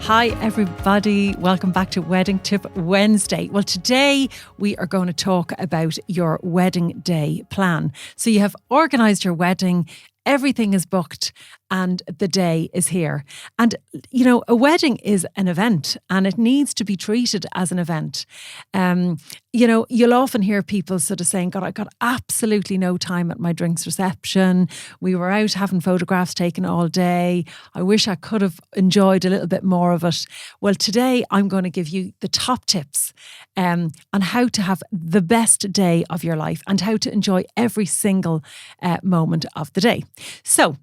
Hi everybody, welcome back to Wedding Tip Wednesday. Well, today we are going to talk about your wedding day plan. So you have organised your wedding, everything is booked and the day is here. And, you know, a wedding is an event and it needs to be treated as an event. You know, you'll often hear people sort of saying, God, I got absolutely no time at my drinks reception. We were out having photographs taken all day. I wish I could have enjoyed a little bit more of it. Well, today I'm going to give you the top tips on how to have the best day of your life and how to enjoy every single moment of the day. So,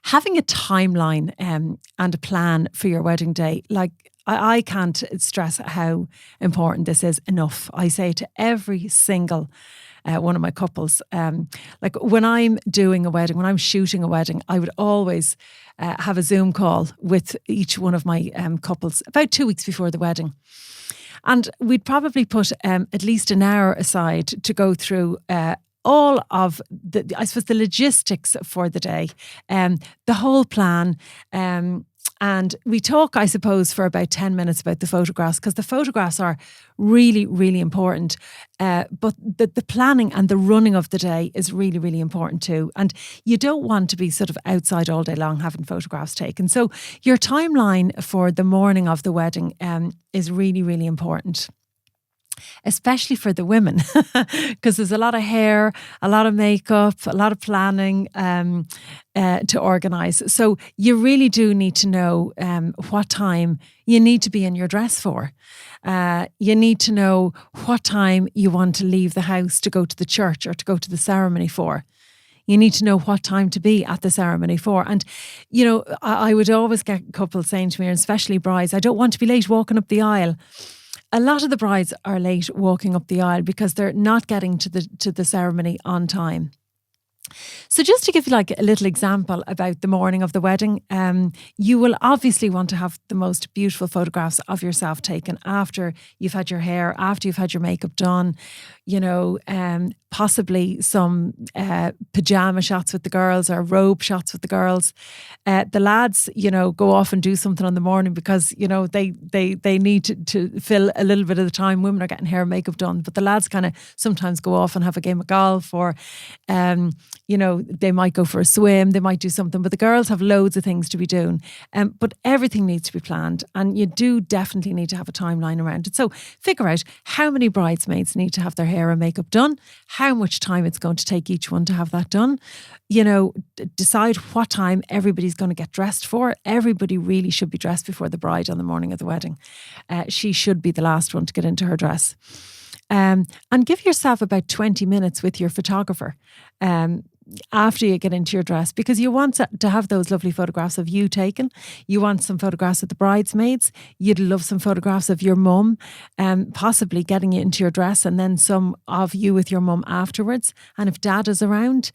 having a timeline and a plan for your wedding day, like I can't stress how important this is enough. I say to every single one of my couples, like when I'm doing a wedding, when I'm shooting a wedding, I would always have a Zoom call with each one of my couples about 2 weeks before the wedding. And we'd probably put at least an hour aside to go through all of the, I suppose, the logistics for the day, the whole plan. And we talk, I suppose, for about 10 minutes about the photographs, because the photographs are really, really important. But the planning and the running of the day is really, really important too. And you don't want to be sort of outside all day long having photographs taken. So your timeline for the morning of the wedding is really, really important. Especially for the women, because there's a lot of hair, a lot of makeup, a lot of planning to organise. So you really do need to know what time you need to be in your dress for. You need to know what time you want to leave the house to go to the church or to go to the ceremony for. You need to know what time to be at the ceremony for. And, you know, I would always get couples saying to me, and especially brides, I don't want to be late walking up the aisle. A lot of the brides are late walking up the aisle because they're not getting to the ceremony on time. So just to give you like a little example about the morning of the wedding, you will obviously want to have the most beautiful photographs of yourself taken after you've had your hair, after you've had your makeup done, you know, possibly some pyjama shots with the girls or robe shots with the girls. The lads, you know, go off and do something on the morning because, you know, they need to fill a little bit of the time. Women are getting hair and makeup done, but the lads kind of sometimes go off and have a game of golf or, you know, they might go for a swim, they might do something, but the girls have loads of things to be doing. But everything needs to be planned and you do definitely need to have a timeline around it. So figure out how many bridesmaids need to have their hair and makeup done, how much time it's going to take each one to have that done. You know, decide what time everybody's going to get dressed for. Everybody really should be dressed before the bride on the morning of the wedding. She should be the last one to get into her dress. And give yourself about 20 minutes with your photographer after you get into your dress, because you want to have those lovely photographs of you taken. You want some photographs of the bridesmaids. You'd love some photographs of your mum, possibly getting you into your dress, and then some of you with your mum afterwards. And if dad is around,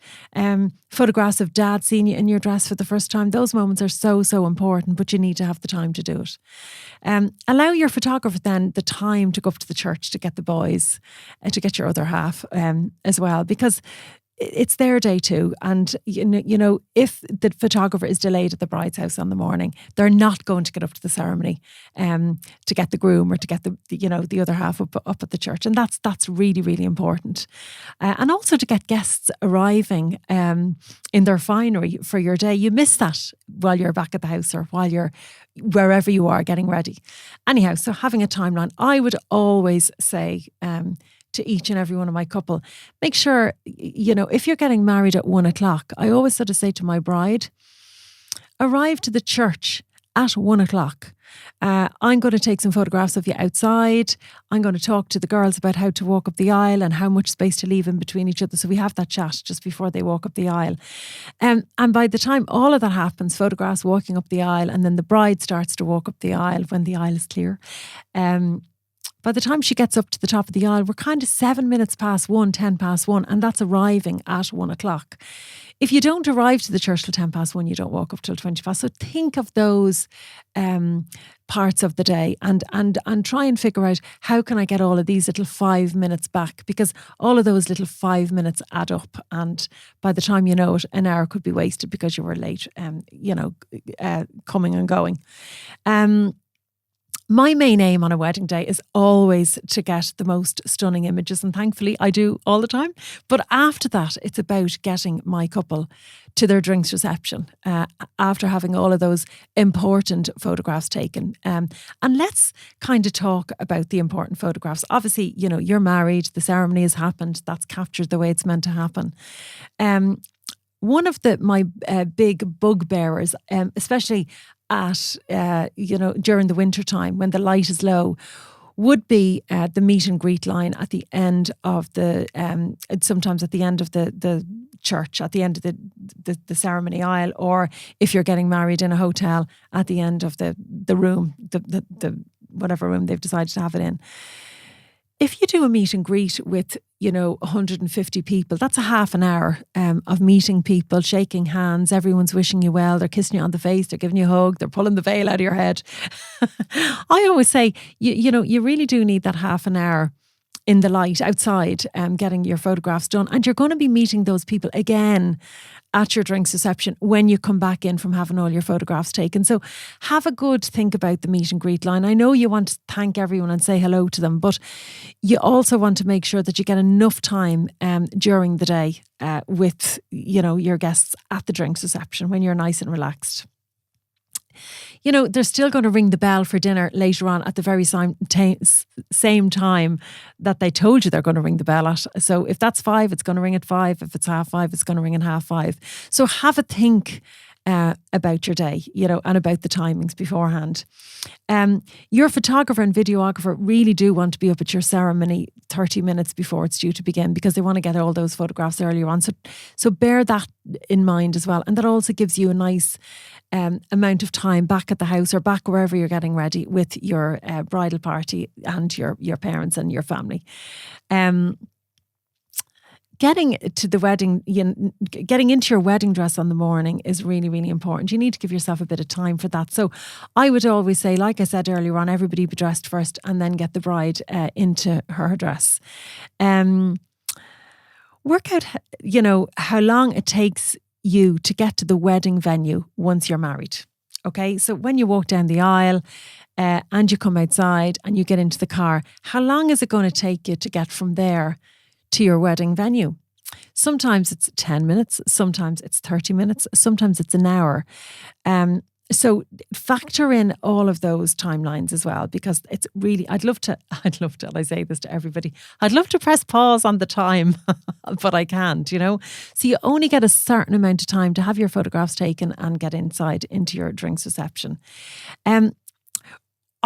photographs of dad seeing you in your dress for the first time. Those moments are so, so important, but you need to have the time to do it. Allow your photographer then the time to go up to the church to get the boys, to get your other half as well, because it's their day too. And, you know, if the photographer is delayed at the bride's house on the morning, they're not going to get up to the ceremony to get the groom or to get the other half up at the church. And that's really, really important. And also to get guests arriving in their finery for your day. You miss that while you're back at the house or while you're wherever you are getting ready. Anyhow, so having a timeline, I would always say to each and every one of my couple, make sure, you know, if you're getting married at 1 o'clock, I always sort of say to my bride, arrive to the church at 1 o'clock. I'm going to take some photographs of you outside. I'm going to talk to the girls about how to walk up the aisle and how much space to leave in between each other. So we have that chat just before they walk up the aisle. And by the time all of that happens, photographs walking up the aisle, and then the bride starts to walk up the aisle when the aisle is clear. by the time she gets up to the top of the aisle, we're kind of 7 minutes past 1, 10 past 1, and that's arriving at 1 o'clock. If you don't arrive to the church till 10 past 1, you don't walk up till 20 past. So think of those parts of the day and try and figure out, how can I get all of these little 5 minutes back? Because all of those little 5 minutes add up, and by the time you know it, an hour could be wasted because you were late, coming and going. My main aim on a wedding day is always to get the most stunning images, and thankfully I do all the time. But after that, it's about getting my couple to their drinks reception after having all of those important photographs taken. And let's kind of talk about the important photographs. Obviously, you're married, the ceremony has happened, that's captured the way it's meant to happen. One of my big bugbearers, especially at during the winter time when the light is low, would be the meet and greet line at the end of the sometimes at the end of the church, at the end of the ceremony aisle, or if you're getting married in a hotel, at the end of the room, the whatever room they've decided to have it in. If you do a meet and greet with 150 people, that's a half an hour of meeting people, shaking hands, everyone's wishing you well, they're kissing you on the face, they're giving you a hug, they're pulling the veil out of your head. I always say, you really do need that half an hour in the light outside, getting your photographs done, and you're going to be meeting those people again at your drinks reception when you come back in from having all your photographs taken. So have a good think about the meet and greet line. I know you want to thank everyone and say hello to them, but you also want to make sure that you get enough time during the day with your guests at the drinks reception when you're nice and relaxed. They're still going to ring the bell for dinner later on at the very same time that they told you they're going to ring the bell at. So if that's 5, it's going to ring at 5. If it's 5:30, it's going to ring at 5:30. So have a think about your day, and about the timings beforehand. Your photographer and videographer really do want to be up at your ceremony 30 minutes before it's due to begin, because they want to get all those photographs earlier on. So bear that in mind as well. And that also gives you a nice amount of time back at the house or back wherever you're getting ready with your bridal party and your parents and your family. Getting to the wedding, getting into your wedding dress on the morning is really, really important. You need to give yourself a bit of time for that. So I would always say, like I said earlier on, everybody be dressed first and then get the bride into her dress. Work out, how long it takes you to get to the wedding venue once you're married. Okay, so when you walk down the aisle and you come outside and you get into the car, how long is it going to take you to get from there to your wedding venue? Sometimes it's 10 minutes, sometimes it's 30 minutes, sometimes it's an hour. So factor in all of those timelines as well, because it's really, I'd love to, and I say this to everybody, I'd love to press pause on the time, but I can't, So you only get a certain amount of time to have your photographs taken and get inside into your drinks reception.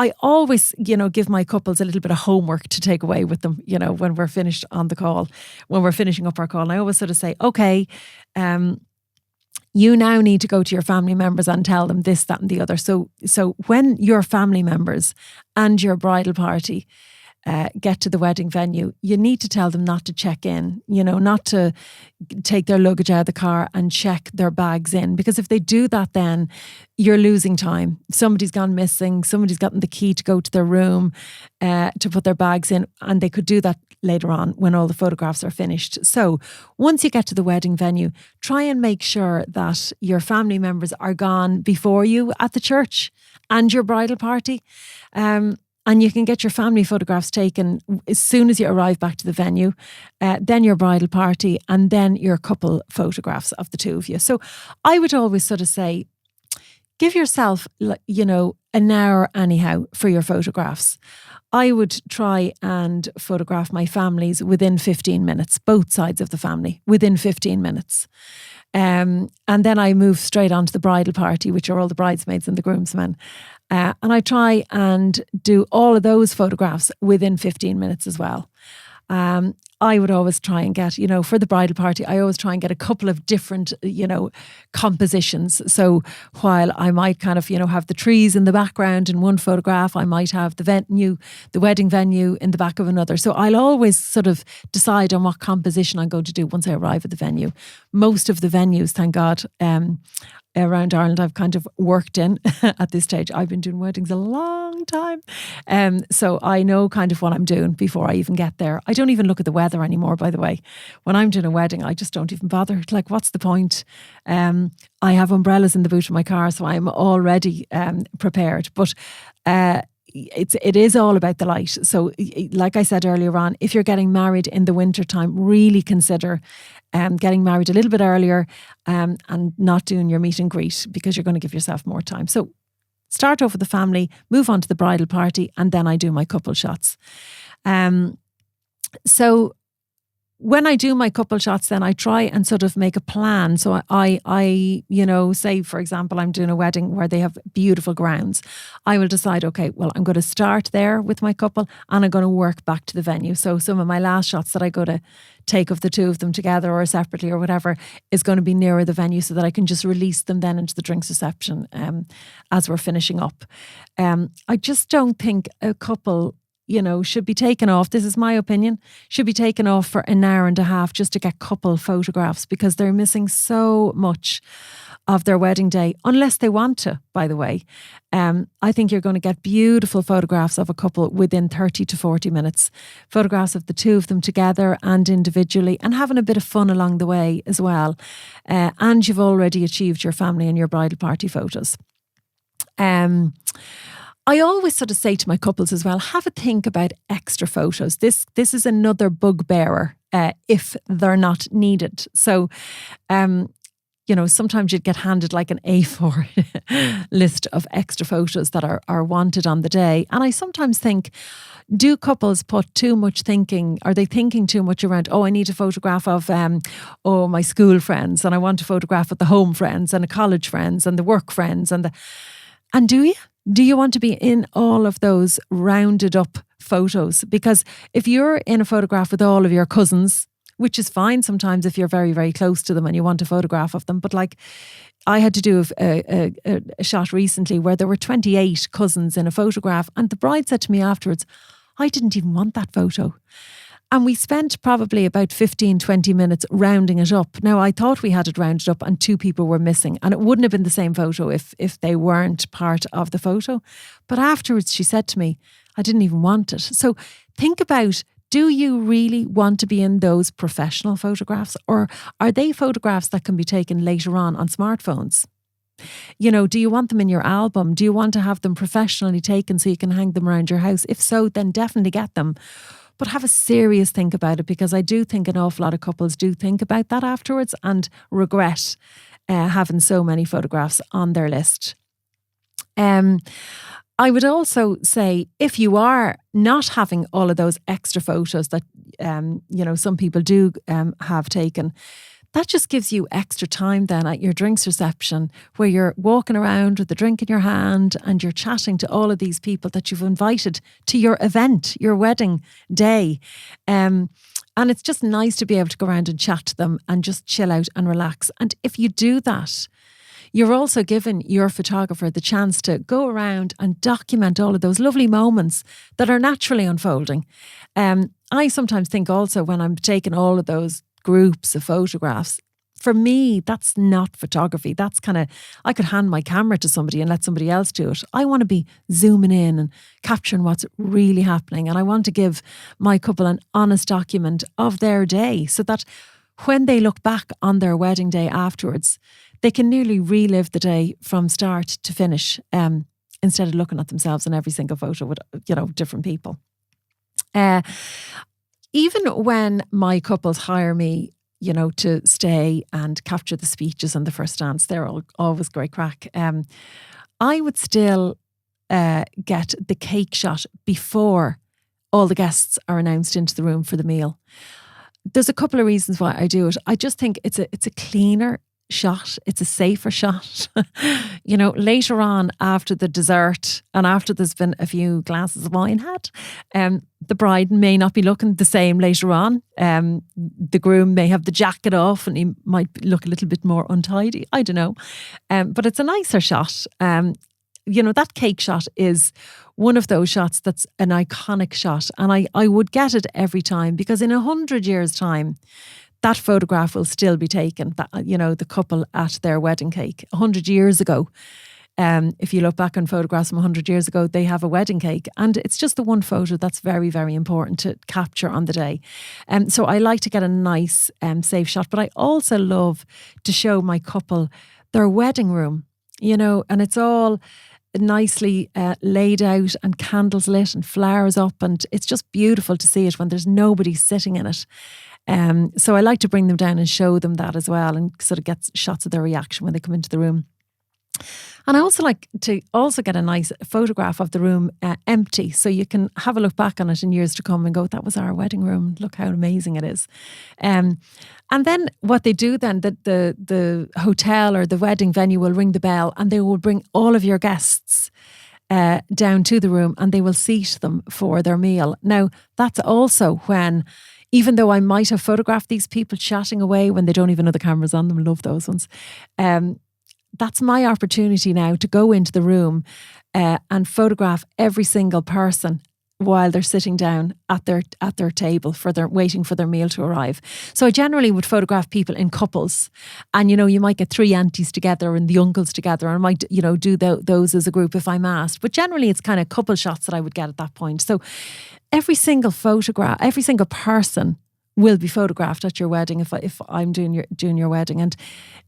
I always, give my couples a little bit of homework to take away with them, when we're finished on the call, when we're finishing up our call. And I always sort of say, okay, you now need to go to your family members and tell them this, that and the other. So when your family members and your bridal party get to the wedding venue, you need to tell them not to check in, not to take their luggage out of the car and check their bags in. Because if they do that, then you're losing time. Somebody's gone missing, somebody's gotten the key to go to their room to put their bags in, and they could do that later on when all the photographs are finished. So once you get to the wedding venue, try and make sure that your family members are gone before you at the church and your bridal party. And you can get your family photographs taken as soon as you arrive back to the venue, then your bridal party, and then your couple photographs of the two of you. So I would always sort of say, give yourself, an hour anyhow for your photographs. I would try and photograph my families within 15 minutes, both sides of the family, within 15 minutes. And then I move straight on to the bridal party, which are all the bridesmaids and the groomsmen. And I try and do all of those photographs within 15 minutes as well. I would always try and get, for the bridal party, I always try and get a couple of different, compositions. So while I might kind of, have the trees in the background in one photograph, I might have the wedding venue in the back of another. So I'll always sort of decide on what composition I'm going to do once I arrive at the venue. Most of the venues, thank God, around Ireland I've kind of worked in at this stage. I've been doing weddings a long time. So I know kind of what I'm doing before I even get there. I don't even look at the weather anymore, by the way. When I'm doing a wedding, I just don't even bother. Like, what's the point? I have umbrellas in the boot of my car, so I'm already prepared. But it is all about the light. So like I said earlier on, if you're getting married in the winter time, really consider getting married a little bit earlier and not doing your meet and greet, because you're going to give yourself more time. So start off with the family, move on to the bridal party, and then I do my couple shots. So when I do my couple shots, then I try and sort of make a plan. So I say, for example, I'm doing a wedding where they have beautiful grounds. I will decide, okay, well, I'm going to start there with my couple and I'm going to work back to the venue. So some of my last shots that I go to take of the two of them together or separately or whatever is going to be nearer the venue, so that I can just release them then into the drinks reception as we're finishing up. I just don't think a couple should be taken off. This is my opinion. Should be taken off for an hour and a half just to get couple photographs, because they're missing so much of their wedding day, unless they want to, by the way. I think you're going to get beautiful photographs of a couple within 30 to 40 minutes. Photographs of the two of them together and individually, and having a bit of fun along the way as well. And you've already achieved your family and your bridal party photos. I always sort of say to my couples as well, have a think about extra photos. This is another bugbearer if they're not needed. So, sometimes you'd get handed like an A4 list of extra photos that are wanted on the day. And I sometimes think, do couples put too much thinking? Are they thinking too much around, I need a photograph of, my school friends, and I want a photograph of the home friends and the college friends and the work friends and do you? Do you want to be in all of those rounded up photos? Because if you're in a photograph with all of your cousins, which is fine sometimes if you're very, very close to them and you want a photograph of them. But like, I had to do a shot recently where there were 28 cousins in a photograph, and the bride said to me afterwards, I didn't even want that photo. And we spent probably about 15, 20 minutes rounding it up. Now, I thought we had it rounded up and two people were missing, and it wouldn't have been the same photo if they weren't part of the photo. But afterwards, she said to me, I didn't even want it. So think about, do you really want to be in those professional photographs, or are they photographs that can be taken later on smartphones? Do you want them in your album? Do you want to have them professionally taken so you can hang them around your house? If so, then definitely get them. But have a serious think about it, because I do think an awful lot of couples do think about that afterwards and regret having so many photographs on their list. I would also say, if you are not having all of those extra photos that, some people do have taken, that just gives you extra time then at your drinks reception, where you're walking around with a drink in your hand and you're chatting to all of these people that you've invited to your event, your wedding day. And it's just nice to be able to go around and chat to them and just chill out and relax. And if you do that, you're also giving your photographer the chance to go around and document all of those lovely moments that are naturally unfolding. I sometimes think also, when I'm taking all of those groups of photographs, for me, that's not photography. That's kind of, I could hand my camera to somebody and let somebody else do it. I want to be zooming in and capturing what's really happening. And I want to give my couple an honest document of their day, so that when they look back on their wedding day afterwards, they can nearly relive the day from start to finish, instead of looking at themselves in every single photo with, different people. Even when my couples hire me, to stay and capture the speeches and the first dance, they're always great crack. I would still get the cake shot before all the guests are announced into the room for the meal. There's a couple of reasons why I do it. I just think it's a cleaner shot. It's a safer shot. You know, later on after the dessert and after there's been a few glasses of wine had, the bride may not be looking the same later on. The groom may have the jacket off and he might look a little bit more untidy. I don't know. But it's a nicer shot. You know, that cake shot is one of those shots that's an iconic shot. And I would get it every time, because in 100 years' time, that photograph will still be taken, that, you know, the couple at their wedding cake 100 years ago. If you look back on photographs from 100 years ago, they have a wedding cake, and it's just the one photo that's very, very important to capture on the day. So I like to get a nice safe shot, but I also love to show my couple their wedding room, you know, and it's all nicely laid out and candles lit and flowers up, and it's just beautiful to see it when there's nobody sitting in it. So I like to bring them down and show them that as well, and sort of get shots of their reaction when they come into the room. And I also like to also get a nice photograph of the room empty, so you can have a look back on it in years to come and go, that was our wedding room, look how amazing it is. And then what they do then, the hotel or the wedding venue will ring the bell, and they will bring all of your guests down to the room, and they will seat them for their meal. Now, that's also when, even though I might have photographed these people chatting away when they don't even know the camera's on them, love those ones. That's my opportunity now to go into the room and photograph every single person while they're sitting down at their table waiting for their meal to arrive. So I generally would photograph people in couples, and you know, you might get 3 aunties together and the uncles together, and I might, you know, do those as a group if I'm asked. But generally, it's kind of couple shots that I would get at that point. So every single photograph, every single person will be photographed at your wedding if I'm doing your wedding.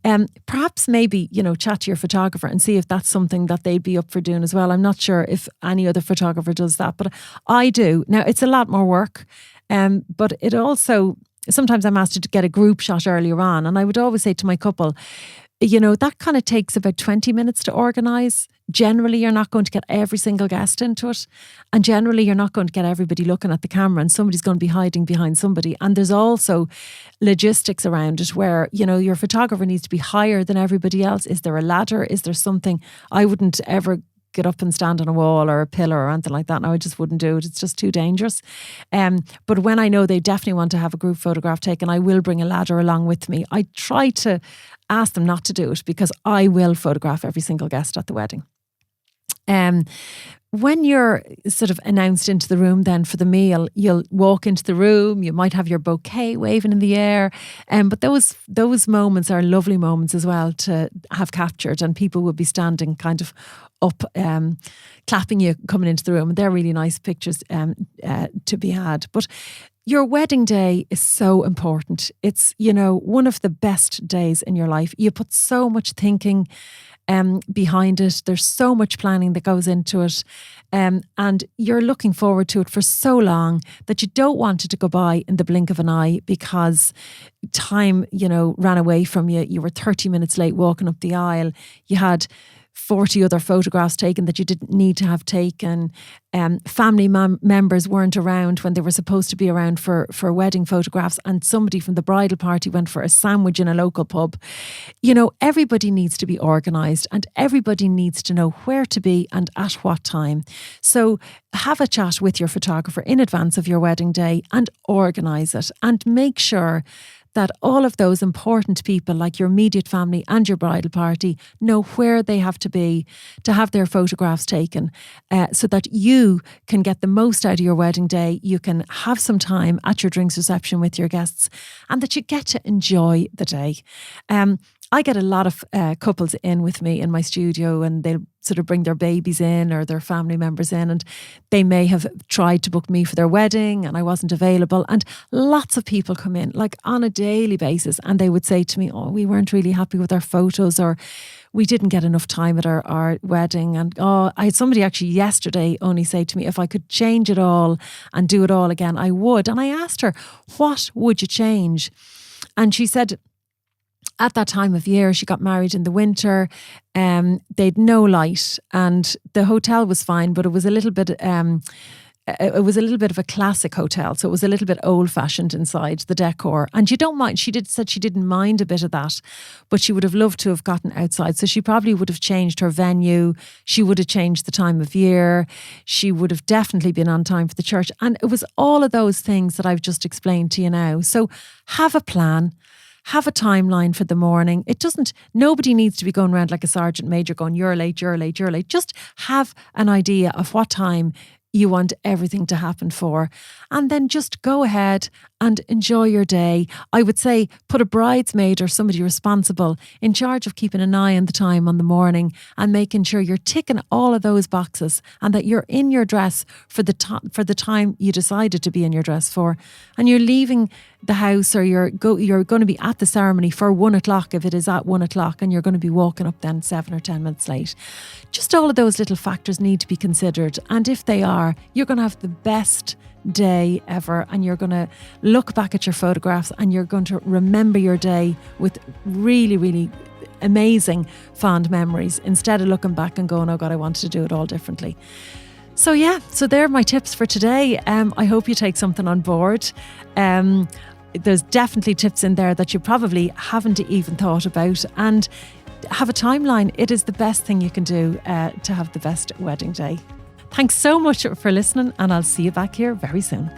And perhaps maybe, you know, chat to your photographer and see if that's something that they'd be up for doing as well. I'm not sure if any other photographer does that, but I do. Now, it's a lot more work, but it also, sometimes I'm asked to get a group shot earlier on, and I would always say to my couple, you know, that kind of takes about 20 minutes to organise. Generally, you're not going to get every single guest into it. And generally, you're not going to get everybody looking at the camera, and somebody's going to be hiding behind somebody. And there's also logistics around it where, you know, your photographer needs to be higher than everybody else. Is there a ladder? Is there something? I wouldn't ever get up and stand on a wall or a pillar or anything like that. No, I just wouldn't do it. It's just too dangerous. But when I know they definitely want to have a group photograph taken, I will bring a ladder along with me. I try to ask them not to do it, because I will photograph every single guest at the wedding. When you're sort of announced into the room then for the meal, you'll walk into the room, you might have your bouquet waving in the air. But those moments are lovely moments as well to have captured, and people will be standing kind of up, clapping you coming into the room. And they're really nice pictures to be had. But your wedding day is so important. It's, you know, one of the best days in your life. You put so much thinking behind it. There's so much planning that goes into it. And you're looking forward to it for so long that you don't want it to go by in the blink of an eye, because time, you know, ran away from you. You were 30 minutes late walking up the aisle. You had 40 other photographs taken that you didn't need to have taken. Family members weren't around when they were supposed to be around for wedding photographs, and somebody from the bridal party went for a sandwich in a local pub. You know, everybody needs to be organised, and everybody needs to know where to be and at what time. So have a chat with your photographer in advance of your wedding day and organise it, and make sure that all of those important people, like your immediate family and your bridal party, know where they have to be to have their photographs taken, so that you can get the most out of your wedding day. You can have some time at your drinks reception with your guests, and that you get to enjoy the day. I get a lot of couples in with me in my studio, and they'll sort of bring their babies in or their family members in, and they may have tried to book me for their wedding and I wasn't available. And lots of people come in like on a daily basis, and they would say to me, oh, we weren't really happy with our photos, or we didn't get enough time at our wedding. And I had somebody actually yesterday only say to me, if I could change it all and do it all again, I would. And I asked her, what would you change? And she said, at that time of year, she got married in the winter. They'd no light, and the hotel was fine, but it was a little bit it was a little bit of a classic hotel, so it was a little bit old-fashioned inside, the decor. And you don't mind, said she didn't mind a bit of that, but she would have loved to have gotten outside. So she probably would have changed her venue. She would have changed the time of year. She would have definitely been on time for the church. And it was all of those things that I've just explained to you now. So have a plan. Have a timeline for the morning. Nobody needs to be going around like a sergeant major going, you're late, you're late, you're late. Just have an idea of what time you want everything to happen for. And then just go ahead and enjoy your day. I would say put a bridesmaid or somebody responsible in charge of keeping an eye on the time on the morning and making sure you're ticking all of those boxes and that you're in your dress for the time you decided to be in your dress for. And you're leaving the house, or you're going to be at the ceremony for 1 o'clock if it is at 1 o'clock, and you're going to be walking up then 7 or 10 minutes late. Just all of those little factors need to be considered. And if they are, you're going to have the best day ever, and you're going to look back at your photographs and you're going to remember your day with really, really amazing fond memories, instead of looking back and going, oh God, I wanted to do it all differently. So there are my tips for today. I hope you take something on board. There's definitely tips in there that you probably haven't even thought about, and have a timeline. It is the best thing you can do to have the best wedding day. Thanks so much for listening, and I'll see you back here very soon.